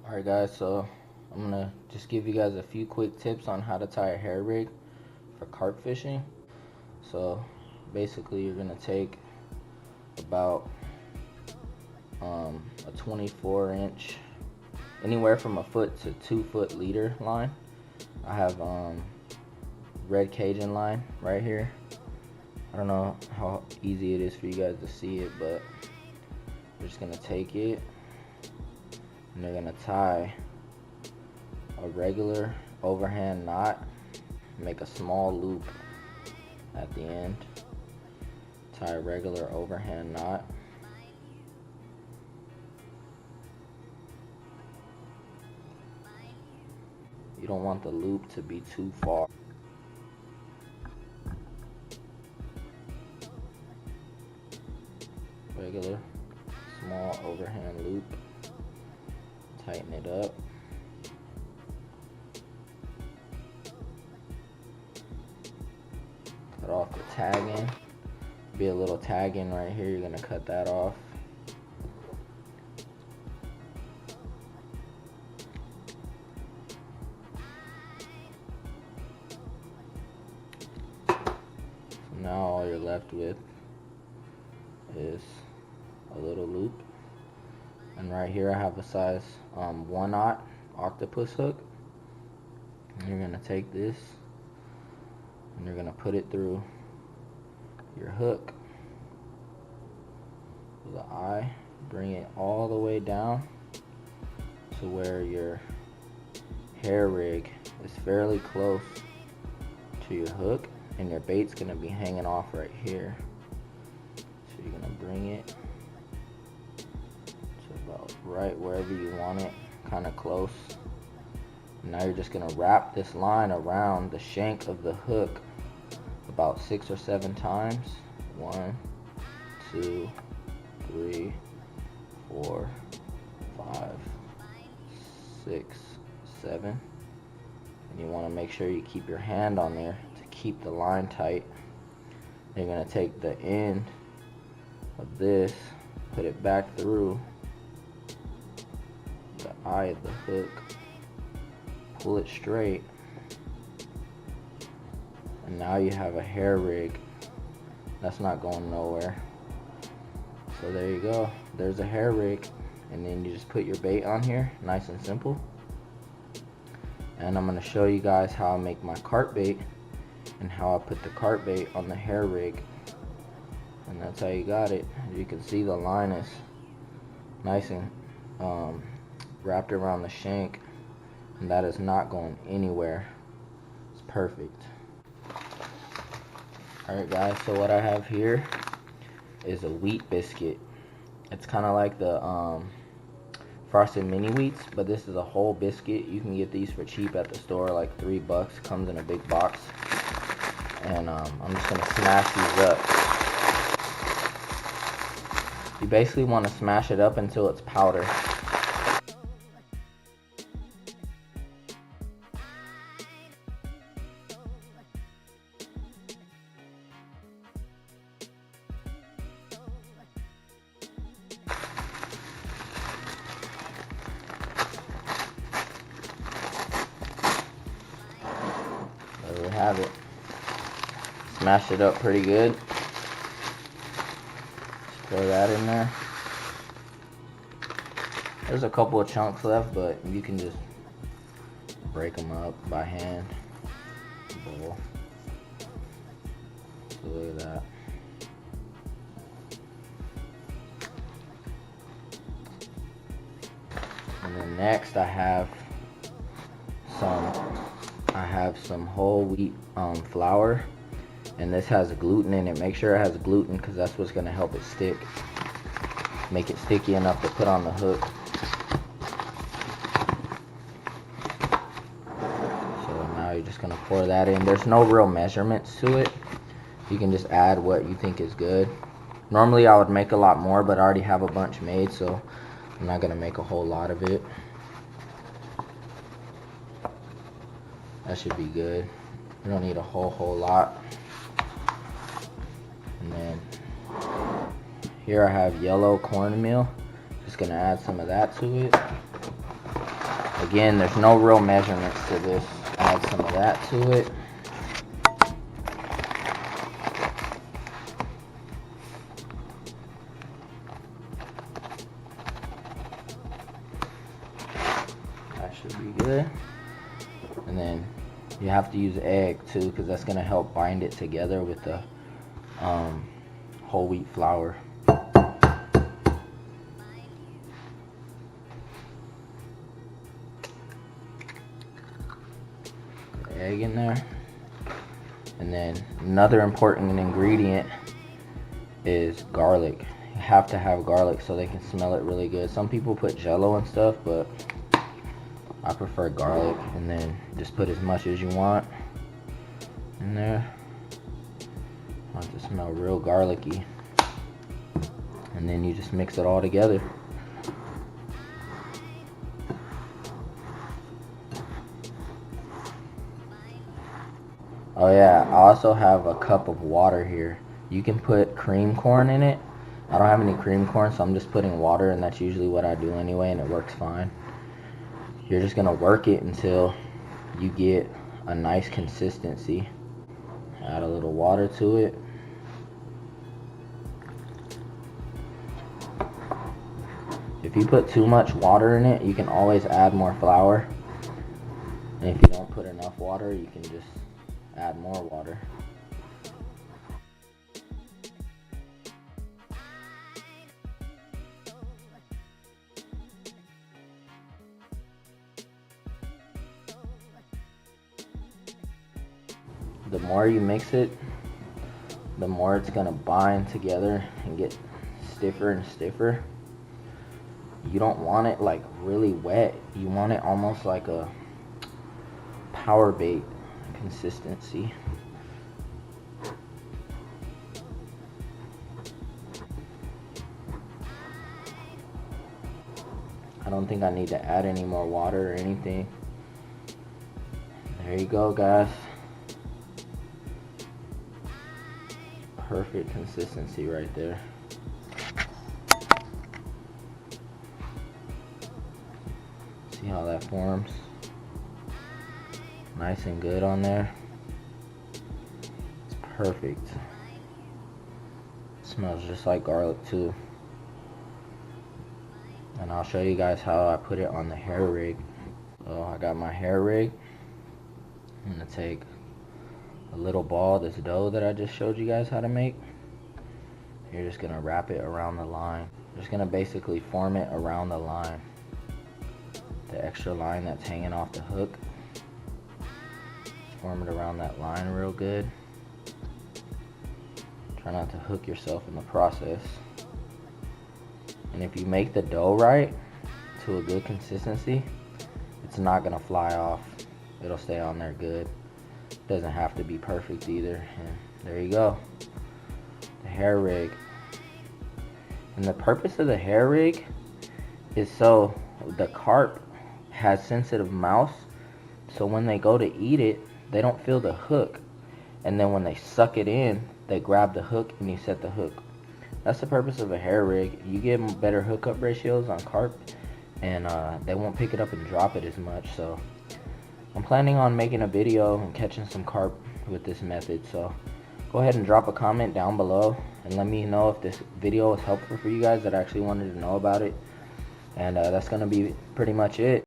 Alright guys, so I'm gonna just give you guys a few quick tips on how to tie a hair rig for carp fishing. So basically you're gonna take about a 24-inch, anywhere from a foot to 2-foot leader line. I have red Cajun line right here. I don't know how easy it is for you guys to see it, but we're just gonna take it and they're gonna tie a regular overhand knot, make a small loop at the end, tie a regular overhand knot, you don't want the loop to be too far. Regular small overhand loop, tighten it up. Cut off the tagging. Be a little tagging right here, you're gonna cut that off. So now all you're left with is a little loop. And right here I have a size 1/0 octopus hook. And you're gonna take this and you're gonna put it through your hook with the eye, bring it all the way down to where your hair rig is fairly close to your hook, and your bait's gonna be hanging off right here. So you're gonna bring it to about right wherever you want it, kind of close. Now you're just gonna wrap this line around the shank of the hook about 6 or 7 times. 1, 2, 3, 4, 5, 6, 7. And you want to make sure you keep your hand on there to keep the line tight. You're gonna take the end of this, put it back through the eye of the hook, pull it straight, and now you have a hair rig that's not going nowhere. So there you go, there's a hair rig, and then you just put your bait on here, nice and simple. And I'm going to show you guys how I make my carp bait and how I put the carp bait on the hair rig, and that's how you got it. As you can see, the line is nice and wrapped around the shank, and that is not going anywhere. It's perfect. Alright guys, so what I have here is a wheat biscuit. It's kind of like the frosted mini wheats, but this is a whole biscuit. You can get these for cheap at the store, like $3. Comes in a big box. And I'm just going to smash these up. You basically want to smash it up until it's powder. There we have it. Smash it up pretty good. Just throw that in there. There's a couple of chunks left, but you can just break them up by hand. Bowl. So look at that. And then next I have some whole wheat flour, and this has gluten in it. Make sure it has gluten, because that's what's going to help it stick, make it sticky enough to put on the hook. So now you're just going to pour that in. There's no real measurements to it. You can just add what you think is good. Normally I would make a lot more, but I already have a bunch made, so I'm not going to make a whole lot of it. That should be good. You don't need a whole lot. And then here I have yellow cornmeal. Just gonna add some of that to it. Again, there's no real measurements to this. Add some of that to it. That should be good. And then you have to use egg too, because that's going to help bind it together with the whole wheat flour. Egg in there. And then another important ingredient is garlic. You have to have garlic so they can smell it really good. Some people put jello and stuff, but I prefer garlic. And then just put as much as you want in there. I want it to smell real garlicky. And then you just mix it all together. Oh yeah, I also have a cup of water here. You can put cream corn in it. I don't have any cream corn, so I'm just putting water, and that's usually what I do anyway, and it works fine. You're just gonna work it until you get a nice consistency. Add a little water to it. If you put too much water in it, you can always add more flour. And if you don't put enough water, you can just add more water. The more you mix it, the more it's gonna bind together and get stiffer and stiffer. You don't want it like really wet. You want it almost like a power bait consistency. I don't think I need to add any more water or anything. There you go, guys. Perfect consistency right there. See how that forms? Nice and good on there. It's perfect. It smells just like garlic too. And I'll show you guys how I put it on the hair rig. So I got my hair rig. I'm gonna take a little ball, this dough that I just showed you guys how to make. You're just gonna wrap it around the line. You're just gonna basically form it around the line. The extra line that's hanging off the hook. Form it around that line real good. Try not to hook yourself in the process. And if you make the dough right to a good consistency, it's not gonna fly off. It'll stay on there good. Doesn't have to be perfect either. And there you go. The hair rig. And the purpose of the hair rig is so the carp has sensitive mouths, so when they go to eat it, they don't feel the hook. And then when they suck it in, they grab the hook and you set the hook. That's the purpose of a hair rig. You get better hookup ratios on carp, and they won't pick it up and drop it as much. So I'm planning on making a video and catching some carp with this method. So go ahead and drop a comment down below and let me know if this video was helpful for you guys that actually wanted to know about it. And that's gonna be pretty much it.